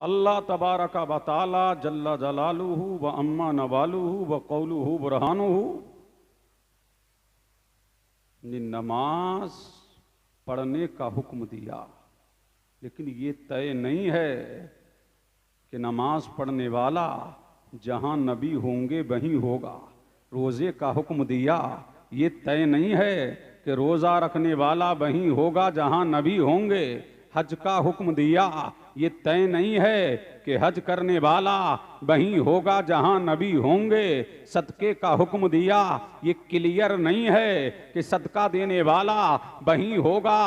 अल्लाह तबारक व तआला जल्ला जलालुहु व अम्मा नवालुहु व कौलुहु बुरहानुहु ने नमाज पढ़ने का हुक्म दिया, लेकिन ये तय नहीं है कि नमाज पढ़ने वाला जहाँ नबी होंगे वहीं होगा। रोज़े का हुक्म दिया, ये तय नहीं है कि रोज़ा रखने वाला वहीं होगा जहाँ नबी होंगे। हज का हुक्म दिया, ये तय नहीं है कि हज करने वाला वहीं होगा जहां नबी होंगे। सदके का हुक्म दिया, ये क्लियर नहीं है कि सदका देने वाला वहीं होगा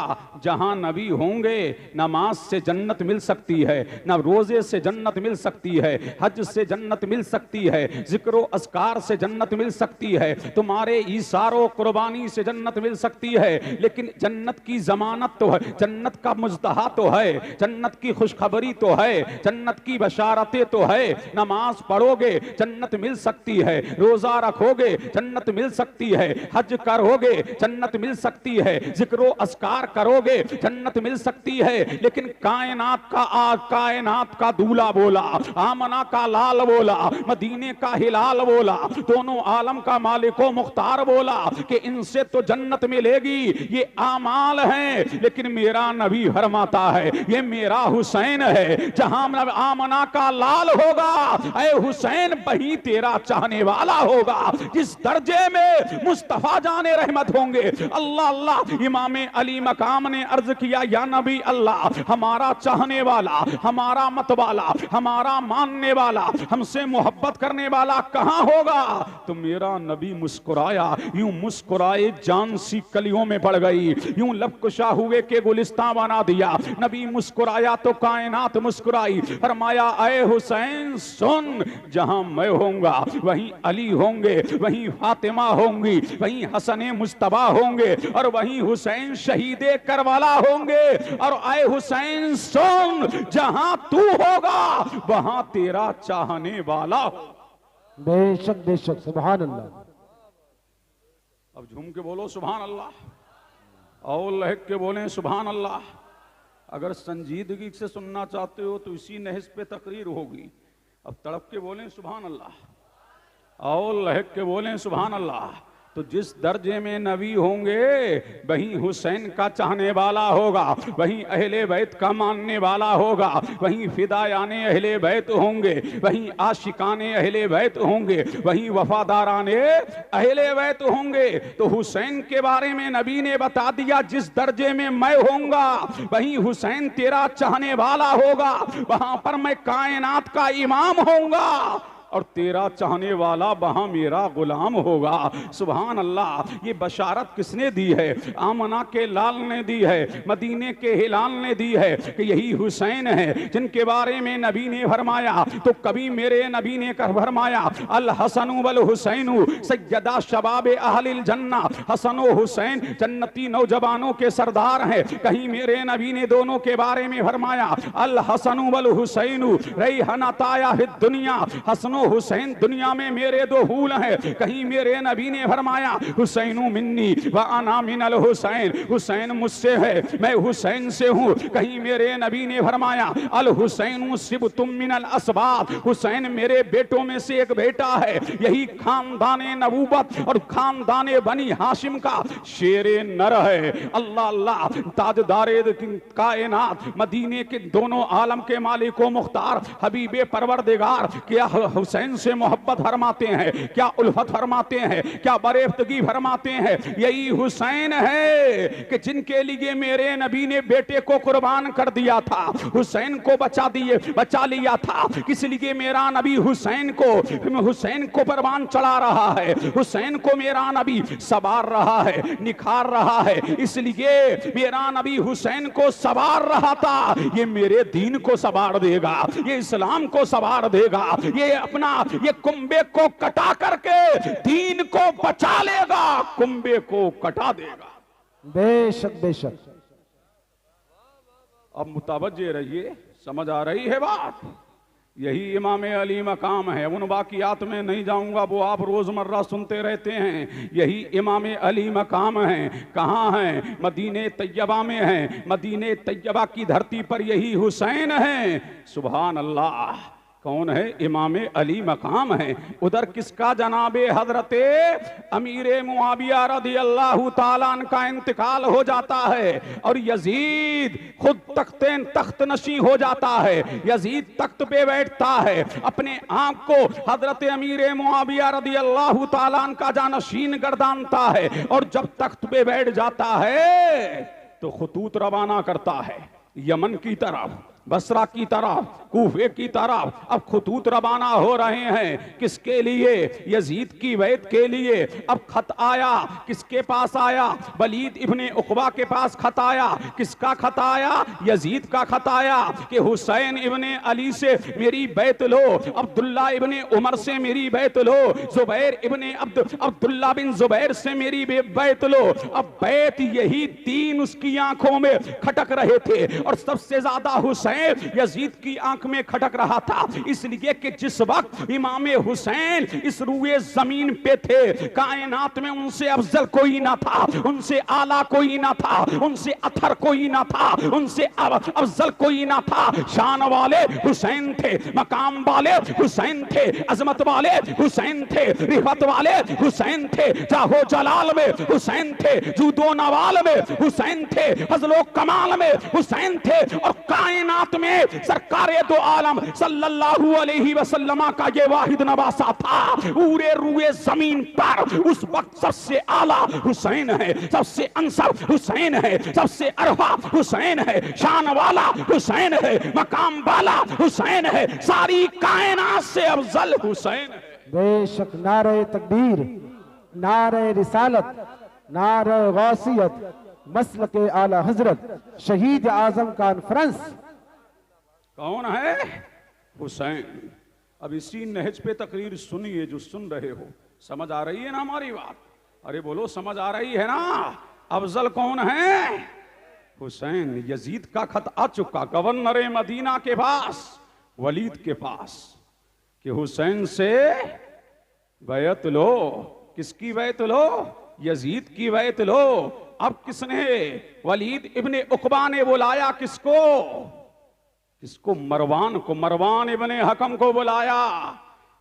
जहां नबी होंगे। नमाज से जन्नत मिल सकती है, न रोजे से जन्नत मिल सकती है, हज से जन्नत मिल सकती है, जिक्रो अस्कार से जन्नत मिल सकती है, तुम्हारे इशारों कुर्बानी से जन्नत मिल सकती है। लेकिन जन्नत की जमानत तो है, जन्नत का मुजदहा तो है, जन्नत की खुशखबरी तो है, जन्नत की बशारतें तो है। नमाज पढ़ोगे जन्नत मिल सकती है, रोजा रखोगे जन्नत मिल सकती है, हज करोगे जन्नत मिल सकती है, जिक्रो अस्कार करोगे जन्नत मिल सकती है। लेकिन कायनात का दूल्हा बोला, आमना का लाल बोला, मदीने का हिलाल बोला, दोनों आलम का मालिको मुख्तार बोला कि इनसे तो जन्नत मिलेगी, ये आमाल हैं। लेकिन मेरा नबी फरमाता है ये मेरा हुसैन है, जहां आमना का लाल होगा ऐ हुसैन वहीं तेरा चाहने वाला होगा। जिस दर्जे में मुस्तफा जाने रहमत होंगे, अल्लाह अल्लाह, इमाम अली मकाम ने अर्ज किया या नबी अल्लाह, हमारा चाहने वाला, हमारा मत वाला, हमारा मानने वाला, हमसे मोहब्बत करने वाला कहां होगा? तो मेरा नबी मुस्कुराया, यूं मुस्कुराए जान सी कलियों में पड़ गई, यूं लबकुशा हुए के गुलिस्तां बना दिया। नबी मुस्कुराया तो कायनात मुस्कुराई, फरमाया ऐ हुसैन सुन, जहां मैं होऊंगा वहीं अली होंगे, वहीं फातिमा होंगी, वहीं हसन मुस्तफा होंगे, और वहीं हुसैन शहीदे करबला होंगे। और ऐ हुसैन सुन, जहां तू होगा वहां तेरा चाहने वाला हो। बेशक बेशक, सुभान अल्लाह। अब झूम के बोलो सुभान अल्लाह, और लहक के बोले सुभान अल्लाह। अगर संजीदगी से सुनना चाहते हो तो इसी नहज पे तकरीर होगी। अब तड़प के बोलें सुभान अल्लाह, और लहक के बोलें सुभान अल्लाह। तो जिस दर्जे में नबी होंगे वहीं हुसैन का चाहने वाला होगा, वहीं अहले बैत का मानने वाला होगा, वहीं फिदायाने अहले बैत होंगे, वहीं आशिकाने अहले बैत होंगे, वहीं वफादाराने अहले बैत होंगे। तो हुसैन के बारे में नबी ने बता दिया, जिस दर्जे में मैं होऊंगा वहीं हुसैन तेरा चाहने वाला होगा, वहां पर मैं कायनात का इमाम होऊंगा, और तेरा चाहने वाला वहां मेरा गुलाम होगा। सुभान अल्लाह। ये बशारत किसने दी है? आमना के लाल ने दी है, मदीने के हिलाल ने दी है कि यही हुसैन है जिनके बारे में नबी ने फरमाया। तो कभी मेरे नबी ने कर फरमाया अल हसनु वल हुसैनु सय्यदा शबाब अहलिल जन्ना, हसन और हुसैन जन्नती नौजवानों के सरदार हैं। कहीं मेरे नबी ने दोनों के बारे में फरमाया अल हसनु वल हुसैनु रैहनताया फिद दुनिया, हसन हुसैन दुनिया में मेरे दो फूल हैं। कहीं मेरे नबी ने फरमाया हुसैनु मिन्नी व अना मिनल हुसैन, हुसैन मुझसे है मैं हुसैन से हूं। कहीं मेरे नबी ने फरमाया अल हुसैनु सिबतुम मिनल असबात, हुसैन मेरे बेटों में से एक बेटा है। यही खानदाने नबूवत और खानदाने बनी हाशिम का शेरे नर है। अल्लाह अल्लाह। ताजदारे कायनात मदीने के दोनों आलम के मालिको मुख्तार हबीबे परवरदिगार, क्या हुसैन से मोहब्बत फरमाते हैं, क्या उल्फत फरमाते हैं, क्या बरेफ्तगी फरमाते हैं। यही हुसैन है कि जिनके लिए मेरे नबी ने बेटे को कुर्बान कर दिया था, हुसैन को बचा लिया था। किस लिए मेरा नबी हुसैन को परवान चढ़ा रहा है, हुसैन को मेरा नबी सवार रहा है, निखार रहा है। इसलिए मेरा नबी हुसैन को सवार रहा था, ये मेरे दीन को सवार देगा, ये इस्लाम को सवार देगा, ये कुंबे को कटा करके दीन को बचा लेगा, कुंबे को कटा देगा। बेशक बेशक। अब मुतवज्जे रहिए, समझ आ रही है बात? यही इमाम अली मकाम है। उन वाकियात में नहीं जाऊंगा, वो आप रोजमर्रा सुनते रहते हैं। यही इमाम अली मकाम है। कहाँ है? मदीने तैयबा में है। मदीने तैयबा की धरती पर यही हुसैन है। सुभान अल्लाह। कौन है? इमाम अली मकाम है। उधर किसका? जनाबे हजरते अमीरे मुआविया रदियल्लाहु ताला अन्हु का इंतकाल हो जाता है और यजीद खुद तख्त नशी हो जाता है। यजीद तख्त पे बैठता है, अपने आंख को हजरते अमीरे मुआविया रदियल्लाहु ताला अन्हु का जानशीन गर्दानता है और जब तख्त पे बैठ जाता है तो खतूत रवाना करता है यमन की तरफ, बसरा की तरफ, कूफे की तरफ। अब खतूत रवाना हो रहे हैं। किसके लिए? यजीद की बैत के लिए। अब खत आया, किसके पास आया? वलीद इब्ने उकबा के पास खत आया। किसका खत आया? यजीद का खत आया कि हुसैन इब्ने अली से मेरी बैत लो, अब्दुल्ला इब्ने उमर से मेरी बैत लो, जुबैर इब्ने अब्दुल्ला बिन जुबैर से मेरी बैत लो। अब बैत यही तीन उसकी आंखों में खटक रहे थे और सबसे ज्यादा हुसैन यजीद की आंख में खटक रहा था, इसलिए कि जिस वक्त इमाम हुसैन इस रुए जमीन पे थे, कायनात में उनसे अफजल कोई ना था, उनसे आला कोई ना था, उनसे अथर कोई ना था, उनसे अफजल कोई ना था। शान वाले हुसैन थे, मकाम वाले हुसैन थे, अजमत वाले हुसैन थे, रिफत वाले हुसैन थे, जाहो जलाल में हुसैन थे, जूदो नवाल में हुसैन थे, फजलो कमाल में हुसैन थे और कायनात में सरकारे दो आलम सल्लल्लाहु अलैहि वसल्लम का ये वाहिद नवासा था। पूरे रुए जमीन पर उस वक्त सबसे आला हुसैन है, सबसे अंसर हुसैन है, सबसे अरफा हुसैन है, शान वाला हुसैन है, मकाम वाला हुसैन है, सारी कायनात से अफजल हुसैन है। बेशक। नारे तकबीर, नारे रिसालत, नारे गौसियत, मसल के आला हजरत शहीद आजम कॉन्फ्रेंस। कौन है? हुसैन। अब इसी नहज पे तकरीर सुनिए जो सुन रहे हो। समझ आ रही है ना हमारी बात? अरे बोलो, समझ आ रही है ना? अफजल कौन है? हुसैन। यजीद का खत आ चुका गवर्नर मदीना के पास, वलीद के पास, कि हुसैन से बैत लो। किसकी बैत लो? यजीद की बैत लो। अब किसने? वलीद इब्ने उकबा ने बुलाया। किसको? किसको? मरवान को। मरवान इब्ने हकम को बुलाया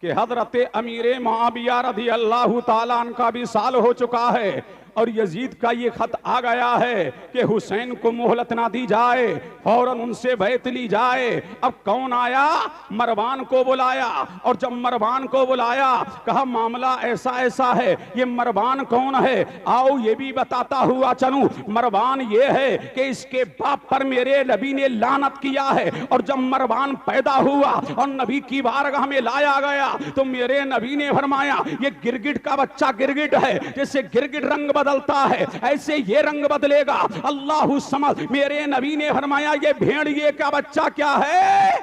कि हजरत अमीरे मुआविया रज़ियल्लाहु ताला अन्हु का भी साल हो चुका है और यजीद का ये खत आ गया है कि हुसैन को मोहलत ना दी जाए, फौरन उनसे बैत ली जाए। अब कौन आया? मरवान को बुलाया और जब मरवान को बुलाया कहा मामला ऐसा ऐसा है। ये मरवान कौन है? आओ ये भी बताता हुआ चलूं। मरवान ये है कि इसके बाप पर मेरे नबी ने लानत किया है और जब मरवान पैदा हुआ और नबी की बारगाह में लाया गया तो मेरे नबी ने फरमाया ये गिरगिट का बच्चा गिरगिट है, जैसे गिरगिट रंग बदलता है ऐसे ये रंग बदलेगा। अल्लाह समझ। मेरे नबी ने फरमाया ये भेड़िए का बच्चा क्या है?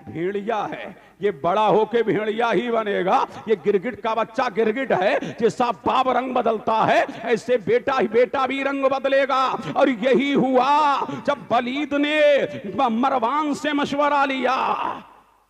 भेड़िया है। ये बड़ा होके भेड़िया ही बनेगा। ये गिरगिट का बच्चा गिरगिट है, जैसा बाप रंग बदलता है ऐसे बेटा ही बेटा भी रंग बदलेगा। और यही हुआ जब वलीद ने मरवान से मशवरा लिया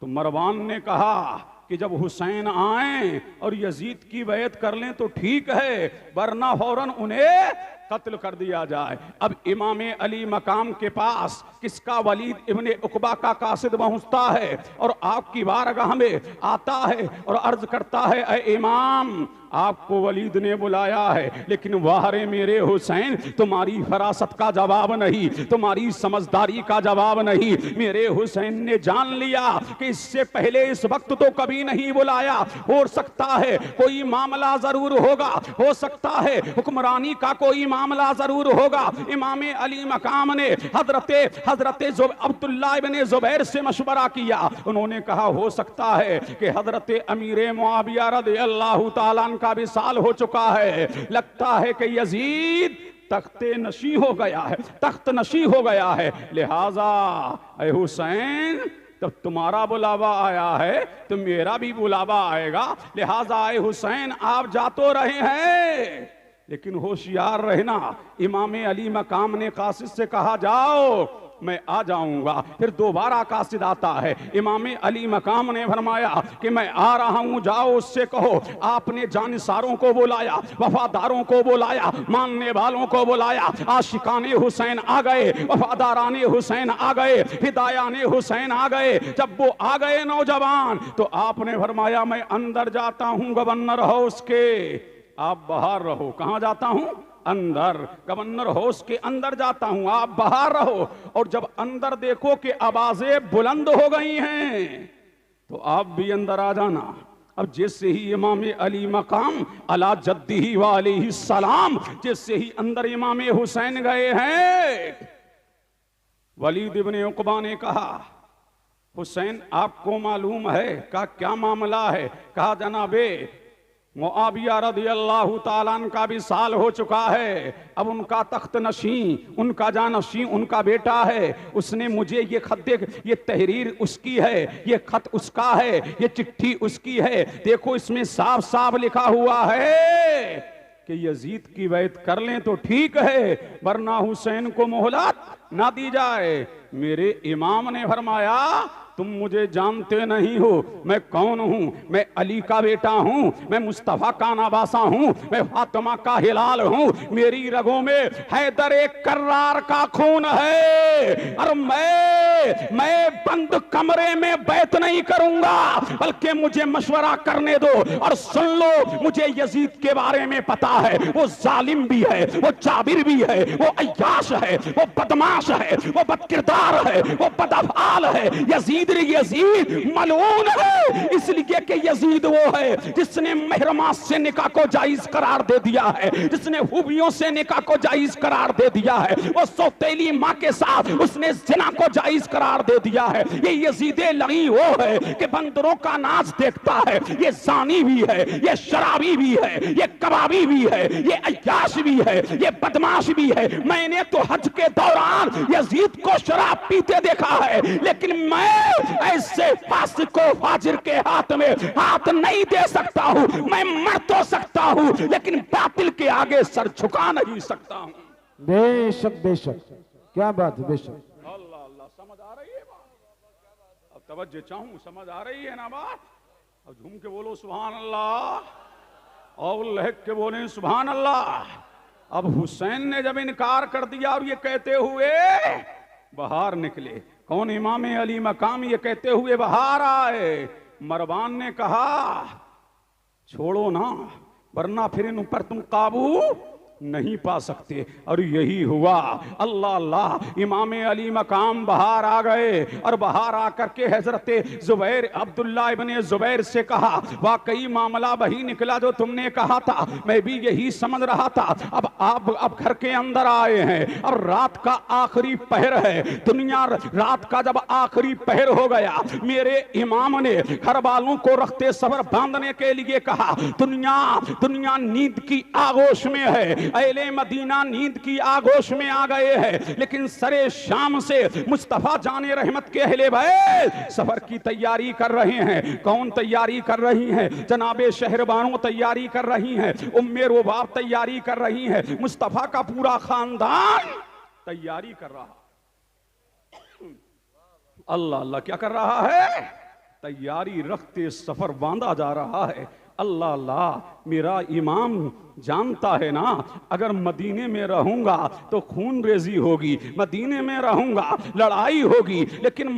तो मरवान ने कहा कि जब हुसैन आए और यजीद की बैत कर लें तो ठीक है, वरना फौरन उन्हें कत्ल कर दिया जाए। अब इमाम अली मकाम के पास किसका? वलीद इब्ने उकबा का कासिद पहुंचता है और आपकी बारगाह में आता है और अर्ज करता है ऐ इमाम, आपको वलीद ने बुलाया है, लेकिन वाहरे मेरे हुसैन तुम्हारी फरासत का जवाब नहीं, तुम्हारी समझदारी का जवाब नहीं। मेरे हुसैन ने जान लिया कि इससे पहले इस वक्त तो कभी नहीं बुलाया। हो सकता है कोई मामला जरूर होगा, हो सकता है हुक्मरानी का कोई मामला जरूर होगा। इमाम अली मकाम ने हजरते अब्दुल्ला इब्ने जुबैर से मशवरा किया। उन्होंने कहा हो सकता है कि हजरते अमीरे मुआविया रज़ियल्लाहु ताला अन्हु का भी साल हो चुका है, लगता है कि यजीद तख्ते नशी हो गया है, तख्त नशी हो गया है, लिहाजा ऐ हुसैन तब तुम्हारा बुलावा आया है तो मेरा भी बुलावा आएगा। लिहाजा ऐ हुसैन आप जा तो रहे हैं लेकिन होशियार रहना। इमाम अली मकाम ने कासिद से कहा जाओ मैं आ जाऊंगा। फिर दोबारा कासिद आता है, इमाम अली मकाम ने फरमाया कि मैं आ रहा हूं, जाओ उससे कहो। आपने जानिसारों को बुलाया, वफादारों को बुलाया, मानने वालों को बुलाया। आशिकाने हुसैन आ गए, वफादाराने हुसैन आ गए, फिदायाने हुसैन आ गए। जब वो आ गए नौजवान, तो आपने फरमाया मैं अंदर जाता हूं गवर्नर हाउस के, आप बाहर रहो। कहां जाता हूं? अंदर, गवर्नर हाउस के अंदर जाता हूं, आप बाहर रहो। और जब अंदर देखो कि आवाजें बुलंद हो गई हैं, तो आप भी अंदर आ जाना। अब जैसे ही इमाम अली मकाम अला जद्दी व अलैहि सलाम, जैसे ही अंदर इमाम हुसैन गए हैं, वलीद इब्ने उक़बा ने कहा हुसैन आपको मालूम है? कहा क्या मामला है? कहा जनाबे मुआविया रज़ियल्लाहु ताला अन्हु का भी साल हो चुका है, अब उनका तख्त नशी, उनका जानशी उनका बेटा है। उसने मुझे ये खत देख, ये तहरीर उसकी है, ये खत उसका है, ये चिट्ठी उसकी है। देखो इसमें साफ साफ लिखा हुआ है कि यजीद की बैत कर लें तो ठीक है, वरना हुसैन को मोहलत ना दी जाए। मेरे इमाम ने फरमाया तुम मुझे जानते नहीं हो, मैं कौन हूं? मैं अली का बेटा हूं, मैं मुस्तफा का नवासा हूं, मैं फातिमा का हिलाल हूं, मेरी रगों में हैदर कर्रार का खून है। और मैं बंद कमरे में बैत नहीं करूंगा, बल्कि मुझे मशवरा करने दो। और सुन लो, मुझे यजीद के बारे में पता है, वो जालिम भी है, वो जाबिर भी है, वो अय्याश है, वो बदमाश है, वो बदकिरदार है, वो बदअफ़आल है। यजीद मलऊन है, इसलिए कि यजीद वो है जिसने महरमा से निकाह को जायज करार दे दिया है, जिसने खूबियों से निकाह को जायज करार दे दिया है। वो सौतेली माँ के साथ उसने जिना को जायज करार दे दिया है। ये यजीद लगी वो है कि बंदरों का नाच देखता है, ये जानी भी है, ये शराबी भी है, ये कबाबी भी है, ये अय्याश भी है, ये बदमाश भी है। मैंने तो हज के दौरान यजीद को शराब पीते देखा है, लेकिन मैं ऐसे फासिक को फाजिर के हाथ में हाथ नहीं दे सकता हूं। मैं मर तो सकता हूं, लेकिन बातिल के आगे सर झुका नहीं सकता हूं। बेशक बेशक, क्या बात है, बेशक। अल्लाह अल्लाह, समझ आ रही है बात? अब तवज्जो चाहूं, समझ आ रही है ना बात? अब झूम के बोलो सुभान अल्लाह, और लहक के बोले सुभान अल्लाह। अब हुसैन ने जब इनकार कर दिया और ये कहते हुए बाहर निकले, कौन? इमाम अली मकाम ये कहते हुए बाहर आए। मरवान ने कहा छोड़ो ना, वरना फिर इन पर तुम काबू नहीं पा सकते। और यही हुआ। अल्लाह अल्लाह, इमाम अली मकाम बाहर आ गए और बाहर आकर के हजरत जुबैर अब्दुल्ला इब्ने जुबैर से कहा वाकई मामला वही निकला जो तुमने कहा था, मैं भी यही समझ रहा था। अब आप घर के अंदर आए हैं और रात का आखिरी पहर है। दुनिया रात का जब आखिरी पहर हो गया, मेरे इमाम ने घर वालों को रखते सबर बांधने के लिए कहा। दुनिया नींद की आगोश में है, अहले मदीना नींद की आगोश में आ गए हैं, लेकिन सरे शाम से मुस्तफा जाने रहमत के अहले भाई सफर की तैयारी कर रहे हैं। कौन तैयारी कर रही हैं? जनाबे शहरबानो तैयारी कर रही हैं, उम्मे रुबाब तैयारी कर रही हैं, मुस्तफा का पूरा खानदान तैयारी कर रहा। अल्लाह अल्लाह, क्या कर रहा है? तैयारी रखते सफर बांधा जा रहा है। अल्लाह अल्लाह, मेरा इमाम जानता है ना, अगर मदीने में रहूंगा तो खून रेजी होगी, मदीने में रहूंगा लड़ाई होगी, लेकिन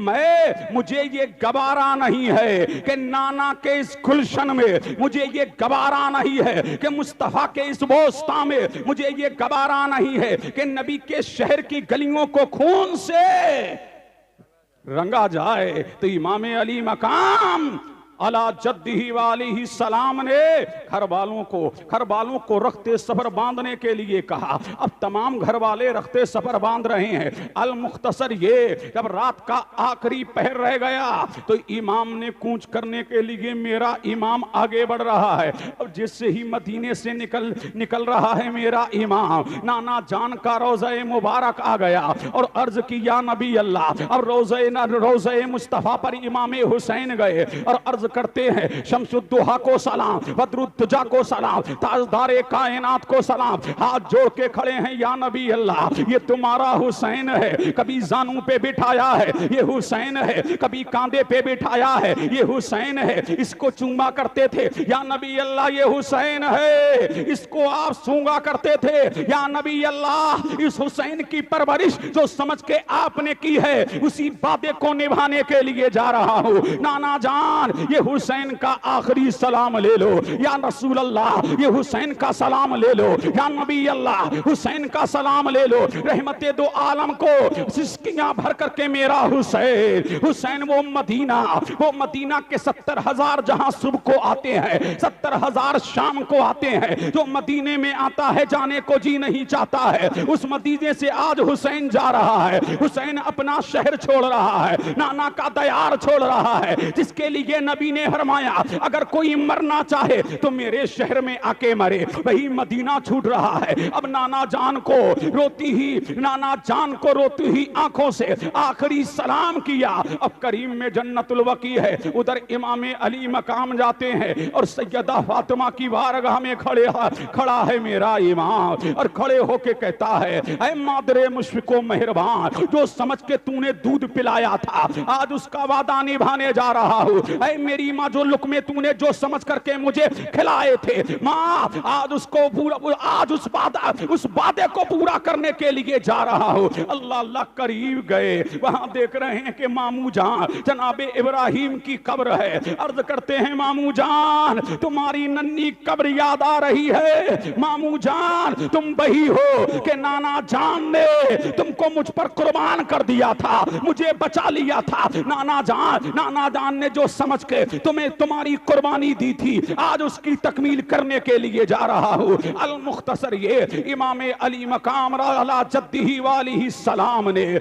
मुझे ये गवारा नहीं है कि नाना के इस गुलशन में, मुझे ये गवारा नहीं है कि मुस्तफा के इस बोस्ता में, मुझे ये गवारा नहीं है कि नबी के शहर की गलियों को खून से रंगा जाए। तो इमाम अली मकाम अला जद्दी वाली सलाम ने घर वालों को रखते सफर बांधने के लिए कहा। अब तमाम घर वाले रखते सफर बांध रहे हैं। अल मुख्तसर ये, जब रात का आखिरी पहर रह गया तो इमाम ने कूच करने के लिए, मेरा इमाम आगे बढ़ रहा है। अब जिससे ही मदीने से निकल रहा है मेरा इमाम, नाना जान का रोज़े मुबारक आ गया और अर्ज की या नबी अल्लाह। अब रोज़े मुस्तफ़ा पर इमाम हुसैन गए और अर्ज अर्ज करते हैं शम्सुद्दोहा को सलाम, बदरुद्दुजा को सलाम, ताजदारे कायनात को सलाम। हाथ जोड़ के खड़े हैं, या नबी अल्लाह ये तुम्हारा हुसैन है, कभी जानू पे बिठाया है ये हुसैन है, कभी कांधे पे बिठाया है ये हुसैन है, इसको चूमा करते थे या नबी अल्लाह ये हुसैन है, इसको आप सूंगा करते थे या नबी अल्लाह इस हुसैन की परवरिश जो समझ के आपने की है उसी वादे को निभाने के लिए जा रहा हूं। नाना जान ये हुसैन का आखिरी सलाम ले लो, या रसूल अल्लाह ये हुसैन का सलाम ले लो, या नबी अल्लाह हुसैन का सलाम ले लो। रहमते दो आलम को सिस्कियां भर करके मेरा हुसैन, हुसैन वो मदीना के 70,000 जहां सुबह को आते हैं, 70,000 शाम को आते हैं, जो मदीने में आता है जाने को जी नहीं चाहता है, उस मदीने से आज हुसैन जा रहा है। हुसैन अपना शहर छोड़ रहा है, नाना का दयार छोड़ रहा है, जिसके लिए नबी ने फरमाया अगर कोई मरना चाहे तो मेरे शहर में आके मरे, वही मदीना छूट रहा है। अब नाना जान को रोती ही आंखों से आखिरी सलाम किया। अब करीम में जन्नतुल वकी है, उधर इमाम अली मकाम जाते हैं और सैयदा फातिमा की बारगाह में खड़ा है मेरा इमाम, और खड़े होके कहता है ऐ मादरे मुशफ़िको मेहरबान, जो समझ के तूने दूध पिलाया था आज उसका वादा निभाने जा रहा हूं। ऐ मेरी माँ जो लुक़मे तूने जो समझ करके मुझे खिलाए थे माँ, आज उसको पूरा, आज उस वादे को पूरा करने के लिए जा रहा हूं। अल्लाह अल्लाह करीब गए, वहां देख रहे हैं कि मामू जान जनाबे इब्राहिम की कब्र है। अर्ज करते हैं मामू जान तुम्हारी नन्ही कब्र याद आ रही है, मामू जान तुम वही हो कि नाना जान ने तुमको मुझ पर कुर्बान कर दिया था, मुझे बचा लिया था। नाना जान ने जो समझ के तुम्हें तुम्हारी कुर्बानी दी थी आज उसकी तकमील करने के लिए जा रहा हूं। अल मुख्तसर ये इमाम अली मकाम अला जद्दिही वालिही सलाम ने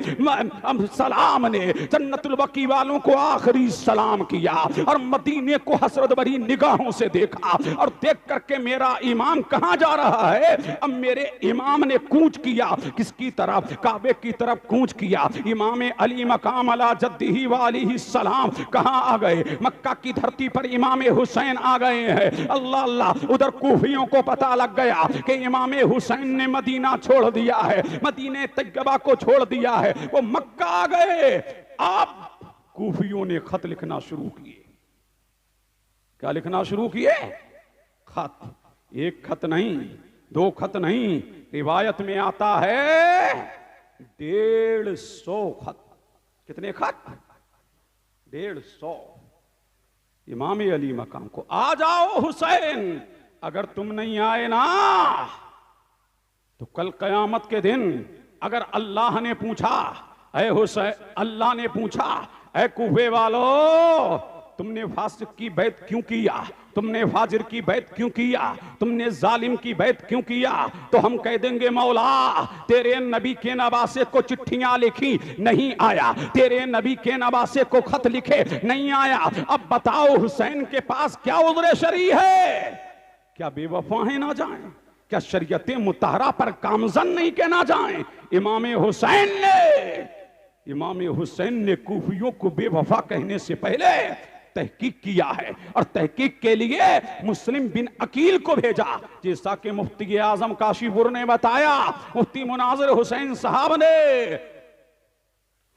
जन्नतुल बकी वालों को आखिरी सलाम किया और मदीने को हसरत भरी निगाहों से देखा, और देख करके मेरा इमाम कहां जा रहा है। अब मेरे इमाम ने कूच किया, किसकी तरफ, काबे की तरफ कूच किया। इमाम अली मकाम अला जद्दिही वालिही सलाम कहां आ गए, मक्का की धरती पर इमाम हुसैन आ गए हैं। अल्लाह अल्लाह, उधर कूफियों को पता लग गया कि इमाम हुसैन ने मदीना छोड़ दिया है, मदीने तैयबा को छोड़ दिया है, वो मक्का आ गए। आप कूफियों ने खत लिखना शुरू किए। क्या लिखना शुरू किए? खत। एक खत नहीं, दो खत नहीं, रिवायत में आता है 150 खत। कितने खत? 150। इमाम अली मकाम को, आ जाओ हुसैन, अगर तुम नहीं आए ना तो कल कयामत के दिन अगर अल्लाह ने पूछा, ऐ हुसैन, अल्लाह ने पूछा ऐ कूफे वालों तुमने फासिक की बैत क्यों किया, तुमने फाजिर की बैत क्यों किया, तुमने जालिम की बैत क्यों किया, तो हम कह देंगे मौला तेरे नबी के नवासे को चिट्ठियां लिखी नहीं आया, तेरे नबी के नवासे को खत लिखे नहीं आया। अब बताओ हुसैन के पास क्या उज़्र शरई है? क्या बेवफा है ना जाएं? क्या शरीयत मुतहरा पर कामजन नहीं कहना जाएं? इमाम हुसैन ने कूफियों को बेवफा कहने से पहले तहकीक किया है, और तहकीक के लिए मुस्लिम बिन अकील को भेजा, जैसा कि मुफ्ती आजम काशीपुर ने बताया। मुफ्ती मुनाजिर हुसैन साहब ने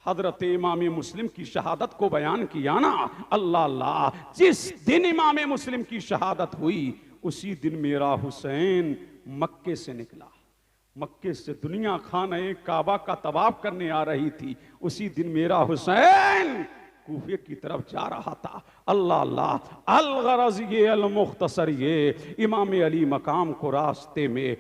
हजरत इमाम मुस्लिम की शहादत को बयान किया ना। अल्लाह अल्लाह, जिस दिन इमाम मुस्लिम की शहादत हुई उसी दिन मेरा हुसैन मक्के से निकला। मक्के से दुनिया खाने काबा का तवाफ करने आ रही थी, उसी दिन मेरा हुसैन कूफे की तरफ जा रहा था। अल्लाह अल्लाह, अल गरज ये अल मुख्तसर ये इमाम अली मकाम को रास्ते में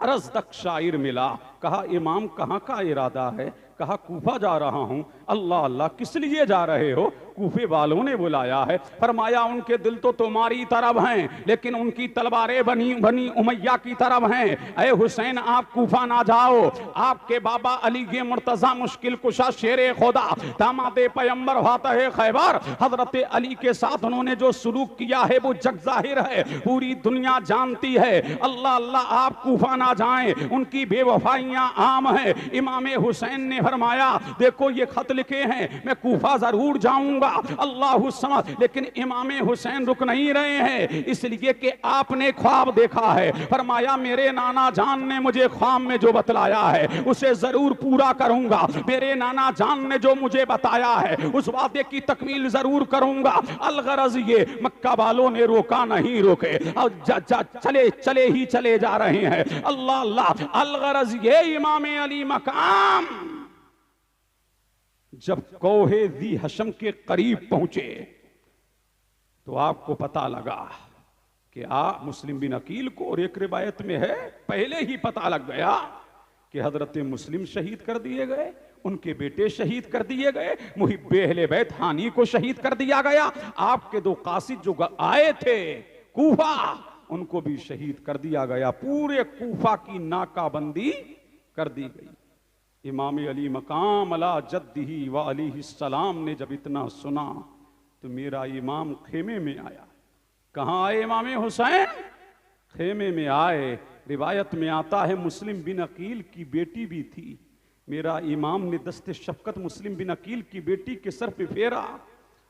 अरज़दक शायर मिला। कहा इमाम कहाँ का इरादा है? कहा कूफा जा रहा हूं। अल्लाह अल्लाह, किस लिए जा रहे हो? कूफे वालों ने बुलाया है। फरमाया उनके दिल तो तुम्हारी तरफ हैं, लेकिन उनकी तलवारें बनी उमैया की तरफ हैं। ऐ हुसैन आप कूफा ना जाओ, आपके बाबा अली के मुर्तजा मुश्किल कुशा शेरे खुदा दामादे पैगंबर फातह खैबर हजरत अली के साथ उन्होंने जो सलूक किया है वो जग जाहिर है, पूरी दुनिया जानती है। अल्लाह अल्लाह, आप कूफा ना जाएं, उनकी बेवफाइयां आम हैं। इमाम हुसैन ने फरमाया देखो ये खत लिखे हैं, मैं कूफा जरूर जाऊंगा, करूंगा। अल्लाहु समद। लेकिन इमाम हुसैन रुक नहीं रहे हैं, इसलिए कि आपने ख्वाब देखा है। फरमाया मेरे नाना जान ने मुझे ख्वाब में जो बतलाया है उसे जरूर पूरा करूंगा। मेरे नाना जान ने जो मुझे बताया है उस वादे की तकमील जरूर करूंगा। अलगरज ये मक्का वालों ने रोका नहीं, रोके और चले चले ही चले जा रहे हैं। अल्लाह अल्लाह। अलगरज ये इमाम अली मकाम जब कोहे दी हशम के करीब पहुंचे तो आपको पता लगा कि मुस्लिम बिन अकील को, और एक रिवायत में है पहले ही पता लग गया कि हजरत मुस्लिम शहीद कर दिए गए, उनके बेटे शहीद कर दिए गए, मुहिब्बे अहले बैत हानी को शहीद कर दिया गया, आपके दो कासिद जो आए थे कूफा उनको भी शहीद कर दिया गया। पूरे कूफा की नाकाबंदी कर दी गई। इमाम अली मकाम अला जद्दिही व अलैहिस्सलाम ने जब इतना सुना तो मेरा इमाम खेमे में आया। कहाँ आए इमाम हुसैन? खेमे में आए। रिवायत में आता है मुस्लिम बिन अकील की बेटी भी थी। मेरा इमाम ने दस्ते शफकत मुस्लिम बिन अकील की बेटी के सर पे फेरा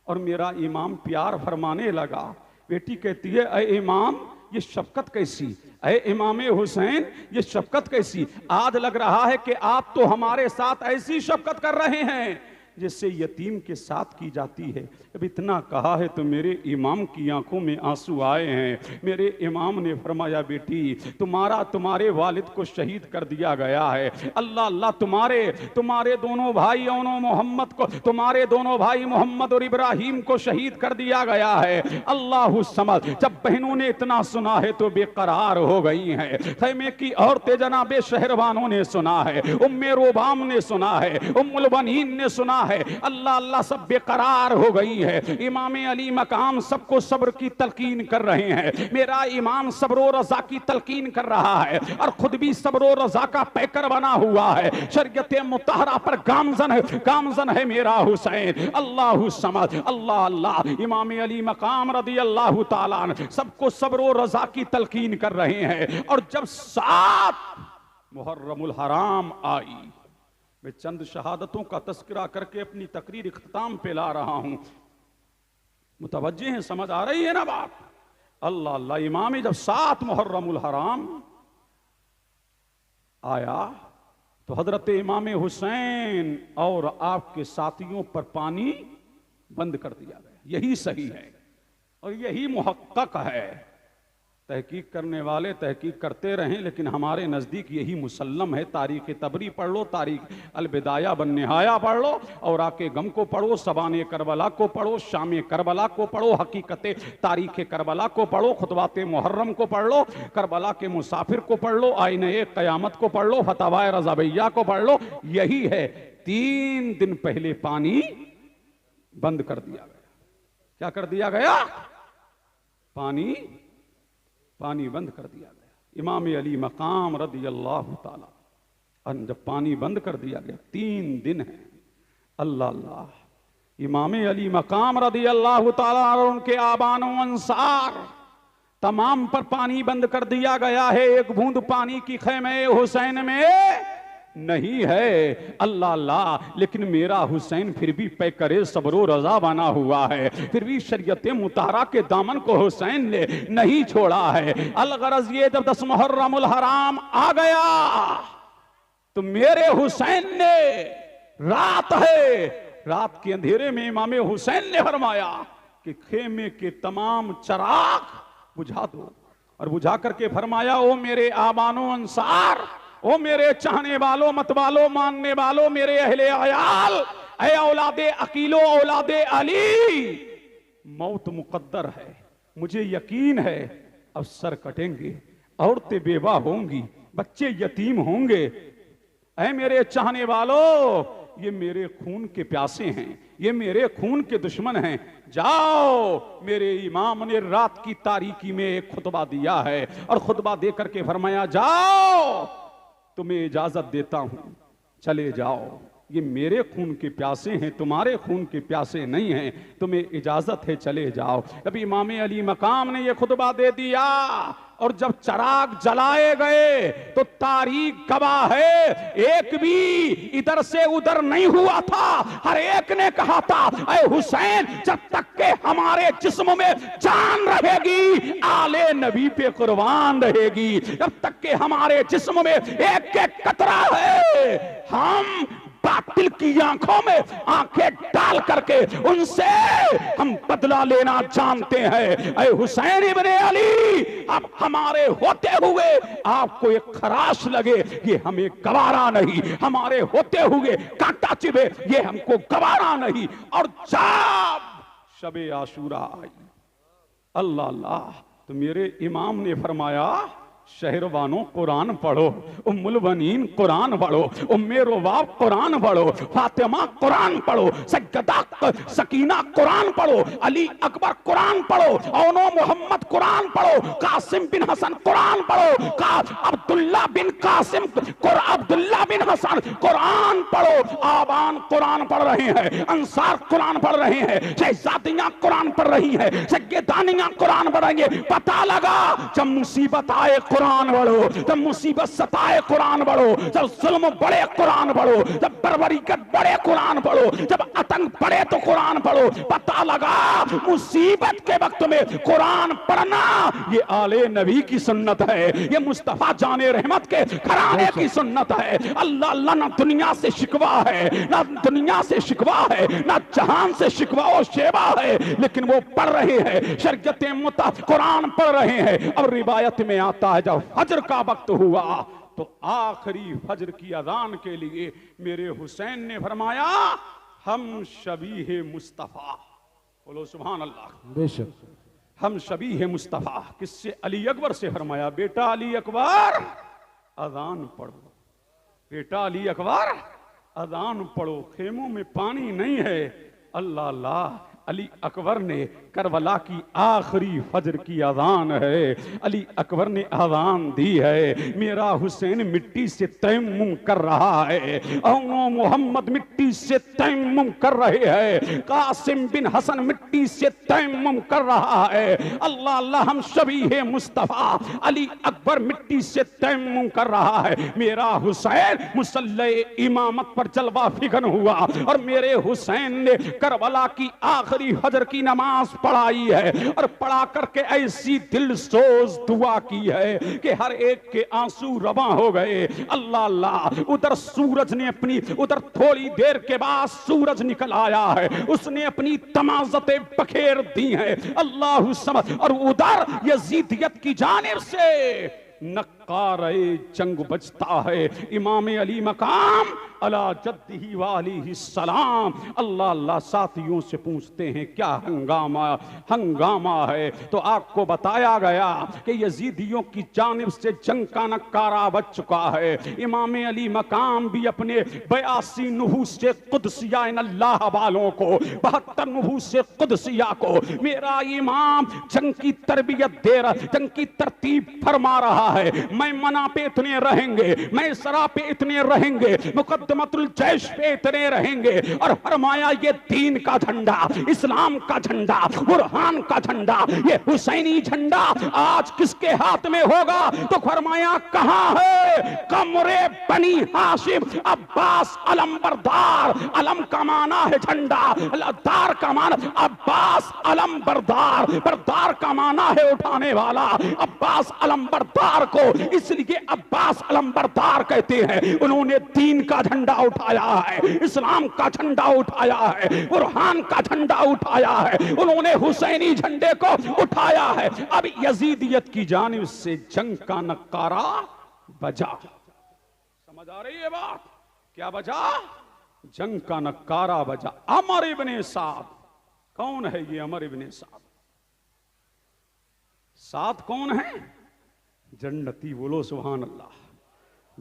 और मेरा इमाम प्यार फरमाने लगा। बेटी कहती है अय इमाम ये शफकत कैसी, अय इमाम हुसैन ये शफकत कैसी? आज लग रहा है कि आप तो हमारे साथ ऐसी शफकत कर रहे हैं जिससे यतीम के साथ की जाती है। अब इतना कहा है तो मेरे इमाम की आंखों में आंसू आए हैं। मेरे इमाम ने फरमाया बेटी तुम्हारे वालिद को शहीद कर दिया गया है। अल्लाह अल्लाह। तुम्हारे दोनों भाई मोहम्मद को, तुम्हारे दोनों भाई मोहम्मद और इब्राहिम को शहीद कर दिया गया है। अल्लाहु समद। जब बहनों ने इतना सुना है तो बेकरार हो गई हैं। खैमे की औरतें जनाबे शहरवानों ने सुना है, उम्मे रोबाम ने सुना है, उम्मुल बनीन ने सुना है। अल्लाह अल्लाह। सब बेकरार हो गई है। इमाम अली मकाम सबको सब्र की तलकीन कर रहे हैं। मेरा इमाम सब्र रजा की तलकीन कर रहा है और खुद भी सब्र रजा का पैकर बना हुआ है। शरीयत मुतहरा पर गामजन है मेरा हुसैन। अल्लाहु समद। अल्लाह अल्लाह। इमाम अली मकाम रदी अल्लाह ताला सबको सब्र रजा की तलकीन कर रहे हैं। और जब 7 मुहर्रमुल हराम आई, मैं चंद शहादतों का तस्करा करके अपनी तकरीर इख्तिताम पे ला रहा हूं। मुतवज्जे हैं, समझ आ रही है ना बात? अल्लाह अल्लाह। इमाम जब 7 मुहर्रमुल हराम आया तो हजरत इमाम हुसैन और आपके साथियों पर पानी बंद कर दिया गया। यही सही है और यही मुहक्कक है। तहकीक करने वाले तहकीक करते रहें, लेकिन हमारे नज़दीक यही मुसल्लम है। तारीख़ तबरी पढ़ लो, तारीख़ अलबिदाया बन निहाया पढ़ लो, और आके गम को पढ़ो, सबाने करबला को पढ़ो, शाम करबला को पढ़ो, हकीकत तारीख़ करबला को पढ़ो, खुतबात मुहर्रम को पढ़ लो, करबला के मुसाफिर को पढ़ लो, आईने क़यामत को पढ़ लो, फतवाए रज़ाबिया को पढ़ लो। यही है। 3 दिन पहले पानी बंद कर दिया गया। क्या कर दिया गया? पानी बंद कर दिया गया। इमाम अली मकाम रदी अल्लाह ताला। जब पानी बंद कर दिया गया 3 दिन है। अल्लाह अल्लाह। इमाम अली मकाम रदी अल्लाह ताला और उनके आबानो अंसार तमाम पर पानी बंद कर दिया गया है। एक बूंद पानी की खैमे हुसैन में नहीं है। अल्लाह अल्लाह। लेकिन मेरा हुसैन फिर भी पैकरे सब्रो रजा बना हुआ है, फिर भी शरीयत मुताहरा के दामन को हुसैन ने नहीं छोड़ा है। अलगरज ये जब 10 मुहर्रमुल हराम आ गया तो मेरे हुसैन ने, रात है, रात के अंधेरे में इमाम हुसैन ने फरमाया कि खेमे के तमाम चराग बुझा दो, और बुझा करके फरमाया ओ मेरे आबानो अंसार, ओ मेरे चाहने वालों, मत वालों, मानने वालों, मेरे अहले अयाल, ऐ औलादे अकीलो, औलादे अली, मौत मुकद्दर है, मुझे यकीन है अब सर कटेंगे, औरतें बेवा होंगी, बच्चे यतीम होंगे। ऐ मेरे चाहने वालों, ये मेरे खून के प्यासे हैं, ये मेरे खून के दुश्मन हैं। जाओ, मेरे इमाम ने रात की तारीकी में एक खुतबा दिया है, और खुतबा दे करके फरमाया जाओ, तुम्हें इजाजत देता हूं, चले जाओ, ये मेरे खून के प्यासे हैं, तुम्हारे खून के प्यासे नहीं हैं, तुम्हें इजाजत है चले जाओ। जब इमाम अली मकाम ने ये खुतबा दे दिया और जब चिराग जलाए गए तो तारीख गवाह है, एक भी इधर से उधर नहीं हुआ था। हर एक ने कहा था, ऐ हुसैन, जब तक के हमारे जिस्म में जान रहेगी, आले नबी पे कुर्बान रहेगी। जब तक के हमारे जिस्म में एक एक कतरा है, हम बातिल की आंखों में आंखें डाल करके उनसे हम बदला लेना जानते हैं। ऐ हुसैन इब्ने अली, अब हमारे होते हुए आपको एक खराश लगे, ये हमें गवारा नहीं, हमारे होते हुए कांटा चिबे, ये हमको गवारा नहीं। और जब शबे आशूरा आई, अल्लाह अल्लाह, तो मेरे इमाम ने फरमाया, शहरवानों कुरान पढ़ो, उम्मुल बनीन कुरान पढ़ो, उम्मे रुबाब कुरान पढ़ो, फातिमा कुरान पढ़ो, सज्जदा सकीना कुरान पढ़ो, अली अकबर कुरान पढ़ो, औनो मोहम्मद कुरान पढ़ो, कासिम बिन हसन कुरान पढ़ो, अब्दुल्ला बिन कासिम, अब्दुल्ला बिन हसन कुरान पढ़ो। आबान कुरान पढ़ रहे हैं, अंसार कुरान पढ़ रहे हैं, शहजादियां कुरान पढ़ रही हैं, सज्जदानियां कुरान पढ़ेंगे। पता लगा जब मुसीबत आए कुरान पढ़ो, जब मुसीबत सताए कुरान पढ़ो, जब जुल्म बढ़े कुरान पढ़ो, जब बर्बरीकत बढ़े कुरान पढ़ो, जब आतंक बढ़े तो कुरान पढ़ो। पता लगा मुसीबत के वक्त में कुरान पढ़ना ये आले नबी की सुन्नत है, ये मुस्तफा जाने रहमत के घराने की सुन्नत है। अल्लाह अल्लाह, ना दुनिया से शिकवा है, ना दुनिया से शिकवा है, ना जहान से शिकवा और शेवा है, लेकिन वो पढ़ रहे हैं, शरीयत मुताबिक कुरान पढ़ रहे हैं। और रिवायत में आता है, जब फजर का वक्त हुआ तो आखिरी फजर की अजान के लिए मेरे हुसैन ने फरमाया, हम शबीह मुस्तफा, बोलो सुभान अल्लाह, बेशक हम शबीह मुस्तफा। किससे? अली अकबर से फरमाया, बेटा अली अकबर अजान पढ़ो, बेटा अली अकबर अजान पढ़ो, खेमों में पानी नहीं है। अल्लाह अल्लाह, अली अकबर ने करबला की आखिरी फजर की अजान है, अली अकबर ने अजान दी है। मेरा हुसैन मिट्टी से तयम्मुम कर रहा है, औनो मोहम्मद मिट्टी से तयम्मुम कर रहे हैं, कासिम बिन हसन मिट्टी से तयम्मुम कर रहा है। अल्लाह अल्लाह, हम शबीह मुस्तफा अली अकबर मिट्टी से तयम्मुम कर रहा है। मेरा हुसैन मुसल्ले इमामत पर जलवा फिगन हुआ और मेरे हुसैन ने करबला की आखिरी फजर की नमाज पढ़ाई है और पढ़ा करके ऐसी दिल सोज दुआ की है कि हर एक के आंसू रवा हो गए। अल्लाह अल्लाह, उधर सूरज ने अपनी, उधर थोड़ी देर के बाद सूरज निकल आया है, उसने अपनी तमाज़तें बखेर दी हैं, अल्लाह समझ। और उधर यजीदियत की जानिब से नक्कारे जंग बजता है। इमाम अली मकाम अला जद्दिही वालिही सलाम, अल्लाह अल्लाह, साथियों से पूछते हैं क्या हंगामा हंगामा है? तो आपको बताया गया कि यजीदियों की जानिब से जंग का नक्कारा बज चुका है। इमाम अली मकाम भी अपने 82 नुहूस से कुदसिया इन अल्लाह वालों को, 72 नुहूस से कुदसिया को मेरा इमाम जंग की तरबियत दे रहा, जंग की तरतीब फरमा रहा है। मैं मना पे इतने रहेंगे, मैं सरा पे इतने रहेंगे, मुकद्दमतुल जैश पे इतने रहेंगे। और फरमाया ये दीन का झंडा, इस्लाम का झंडा, बुरहान का झंडा, ये हुसैनी झंडा आज किसके हाथ में होगा? तो फरमाया कहां है? कमरे बनी हाशिम अब्बास अलमबरदार। अलम का माना है झंडा, दार का माना अब्बास अलमबरदार, बरदार का माना है उठाने वाला। अब्बास अलमबरदार को इसलिए अब्बास अलमबरदार कहते हैं, उन्होंने दीन का झंडा उठाया है, इस्लाम का झंडा उठाया है, बुरहान का झंडा उठाया है, उन्होंने हुसैनी झंडे को उठाया है। अब यजीदियत की जानिब से जंग का नक्कारा बजा। समझ आ रही है बात? क्या बजा? जंग का नक्कारा बजा। अमर इब्ने साद, कौन है ये अमर इब्ने साद? साद कौन है? जन्नती, बोलो सुभान अल्लाह।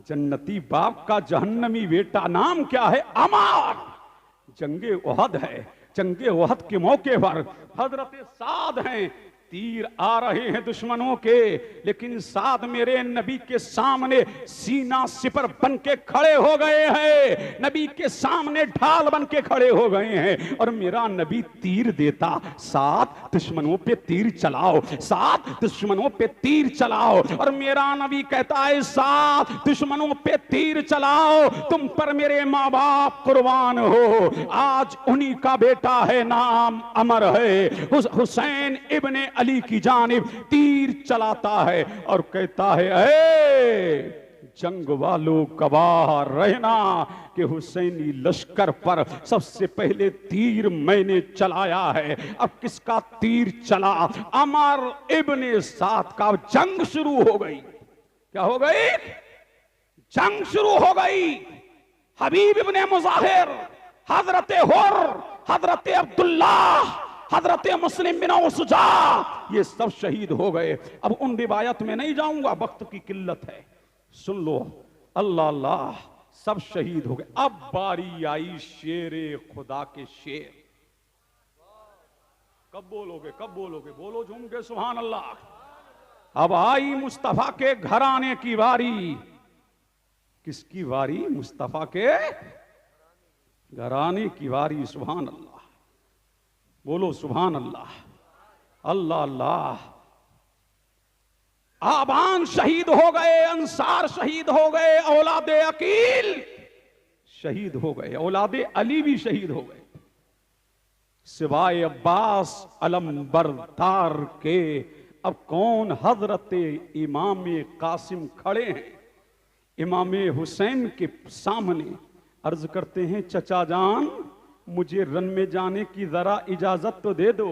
जन्नती बाप का जहन्नमी बेटा, नाम क्या है? अमर। जंगे ओहद है, जंगे ओहद के मौके पर हजरत साद हैं, तीर आ रहे हैं दुश्मनों के, लेकिन साथ मेरे नबी के सामने सीना सिपर बन के खड़े हो गए हैं, नबी के सामने ढाल बन के खड़े हो गए हैं। और मेरा नबी तीर देता, साथ दुश्मनों पे तीर चलाओ, साथ दुश्मनों पे तीर चलाओ। और मेरा नबी कहता है साथ दुश्मनों पे तीर चलाओ, तुम पर मेरे माँ बाप कुर्बान हो। आज उन्हीं का बेटा है, नाम अमर है, हुसैन इब्ने अली की जानिब तीर चलाता है और कहता है ए जंग वालों गवाह रहना कि हुसैनी लश्कर पर सबसे पहले तीर मैंने चलाया है। अब किसका तीर चला? अमर इब्ने साद का। जंग शुरू हो गई। क्या हो गई? जंग शुरू हो गई। हबीब इब्ने मुजाहिर, हजरत हुर, हजरत अब्दुल्ला, हजरत मुस्लिम बिन उसजा, ये सब शहीद हो गए। अब उन रिवायत में नहीं जाऊंगा, वक्त की किल्लत है, सुन लो। अल्लाह अल्लाह, सब शहीद हो गए। अब बारी आई शेरे खुदा के शेर। कब बोलोगे, कब बोलोगे? बोलो झूम के सुभान अल्लाह। अब आई मुस्तफा के घराने की बारी। किसकी बारी? मुस्तफा के घराने की बारी। सुभान अल्लाह, बोलो सुभान अल्लाह। अल्लाह अल्लाह। आबान शहीद हो गए, अंसार शहीद हो गए, औलादे अकील शहीद हो गए, औलादे अली भी शहीद हो गए। सिवाय अब्बास अलमबरदार के अब कौन? हजरत इमाम कासिम खड़े हैं इमाम हुसैन के सामने। अर्ज करते हैं चचा जान, मुझे रन में जाने की जरा इजाजत तो दे दो।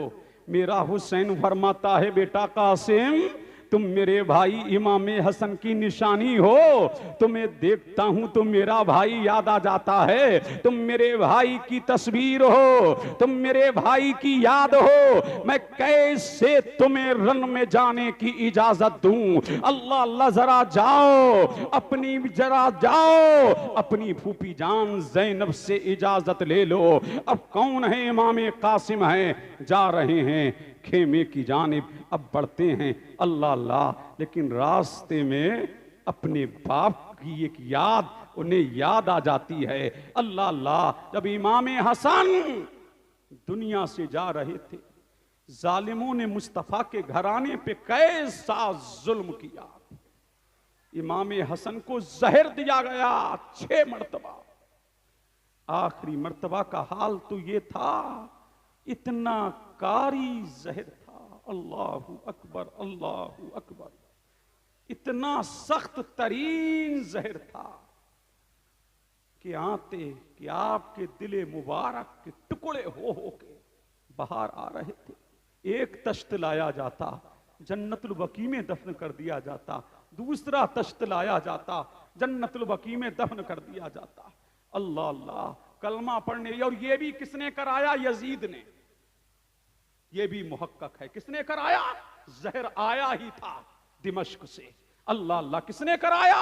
मेरा हुसैन फरमाता है बेटा कासिम, तुम मेरे भाई इमाम हसन की निशानी हो। तुम्हें देखता हूं तो मेरा भाई याद आ जाता है। तुम मेरे भाई की तस्वीर हो, तुम मेरे भाई की याद हो। मैं कैसे तुम्हें रन में जाने की इजाजत दूं? अल्लाह अल्लाह, जरा जाओ, अपनी जरा जाओ, अपनी फूफी जान जैनब से इजाजत ले लो। अब कौन है? इमाम कासिम हैं, जा रहे हैं खेमे की जानिब। अब बढ़ते हैं। अल्लाह अल्लाह, लेकिन रास्ते में अपने बाप की एक याद उन्हें याद आ जाती है। अल्लाह अल्लाह, जब इमाम हसन दुनिया से जा रहे थे, जालिमों ने मुस्तफा के घराने पे कैसा जुल्म किया। इमाम हसन को जहर दिया गया 6 मर्तबा। आखिरी मर्तबा का हाल तो ये था, इतना कारी जहर था। अल्लाहु अकबर, अल्लाहु अकबर। इतना सख्त तरीन जहर था कि आते कि आपके दिले मुबारक के टुकड़े हो के बाहर आ रहे थे। एक तश्त लाया जाता, जन्नतुल बकी में दफन कर दिया जाता। दूसरा तश्त लाया जाता, जन्नतुल बकी में दफन कर दिया जाता। अल्लाह अल्लाह, कलमा पढ़ने। और ये भी किसने कराया? यजीद ने। ये भी मुहक्कक है। किसने कराया? जहर आया ही था दिमश्क से। अल्लाह अल्लाह, किसने कराया?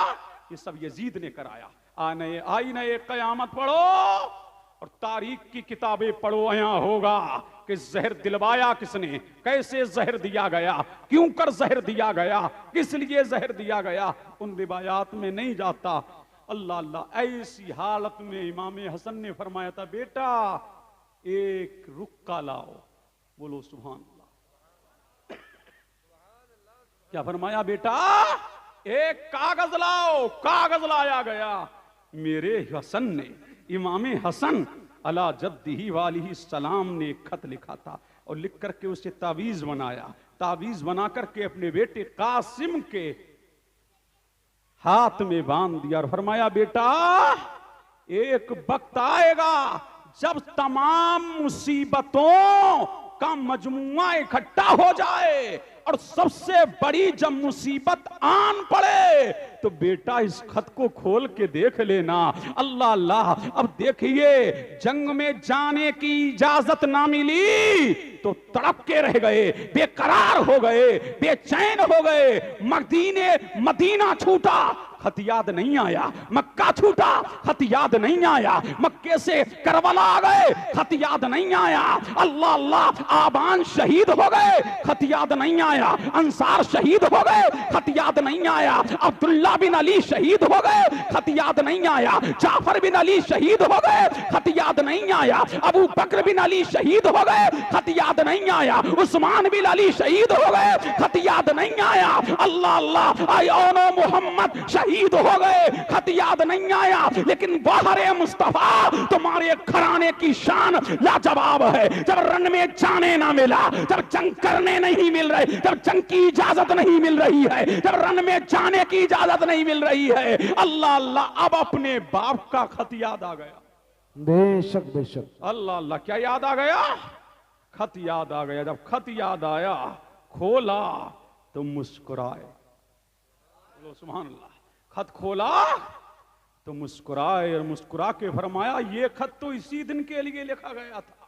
ये सब यजीद ने कराया। आई नए कयामत पढ़ो और तारीख की किताबें पढ़ो, यहाँ होगा कि जहर दिलवाया किसने, कैसे जहर दिया गया, क्यों कर जहर दिया गया, किस लिए जहर दिया गया। उन रिवायात में नहीं जाता। अल्लाह अल्लाह, ऐसी हालत में इमाम हसन ने फरमाया था बेटा एक रुक्का लाओ। बोलो सुभान अल्लाह। क्या फरमाया? बेटा एक कागज लाओ। कागज लाया गया। मेरे हसन ने, इमाम हसन अला जद्दिही वालिही सलाम ने खत लिखा था और लिख करके उसे तावीज बनाया। तावीज बना करके अपने बेटे कासिम के हाथ में बांध दिया और फरमाया बेटा एक वक्त आएगा जब तमाम मुसीबतों का मजमुआ इकट्ठा हो जाए और सबसे बड़ी जब मुसीबत आन पड़े तो बेटा इस खत को खोल के देख लेना। अल्लाह अल्लाह, अब देखिए जंग में जाने की इजाजत ना मिली तो तड़प के रह गए, बेकरार हो गए, बेचैन हो गए। मदीना छूटा, खत याद नहीं आया, मक्का छूटा खत याद नहीं आया, मक्के से करबला आ गए खत याद नहीं आया, अल्लाह अल्लाह आबान शहीद हो गए खत याद नहीं आया, अंसार शहीद हो गए खत याद नहीं आया, अब्दुल्ला बिन अली शहीद हो गए खत याद नहीं आया, जाफर बिन अली शहीद हो गए खत याद नहीं आया, अबू बकर बिन अली शहीद हो गए खत याद नहीं आया, उस्मान बिन अली शहीद हो गए खत याद नहीं आया, अल्लाह अल्लाह आयोनो मोहम्मद शहीद हो गए खत याद नहीं आया। लेकिन बाहरे मुस्तफा तुम्हारे घराने की शान लाजवाब है। जब रन में जाने ना मिला, जब जंग करने नहीं मिल रहे, जब जंग की इजाजत नहीं मिल रही है, जब रन में जाने की इजाजत नहीं मिल रही है, अल्लाह अल्लाह अब अपने बाप का खत याद आ गया। बेशक बेशक। अल्लाह अल्लाह क्या याद आ गया? खत याद आ गया। जब खत याद आया, खोला तो मुस्कुराए। बोलो सुभान अल्लाह। खत खोला तो मुस्कुराए और मुस्कुरा के फरमाया, ये खत तो इसी दिन के लिए लिखा गया था,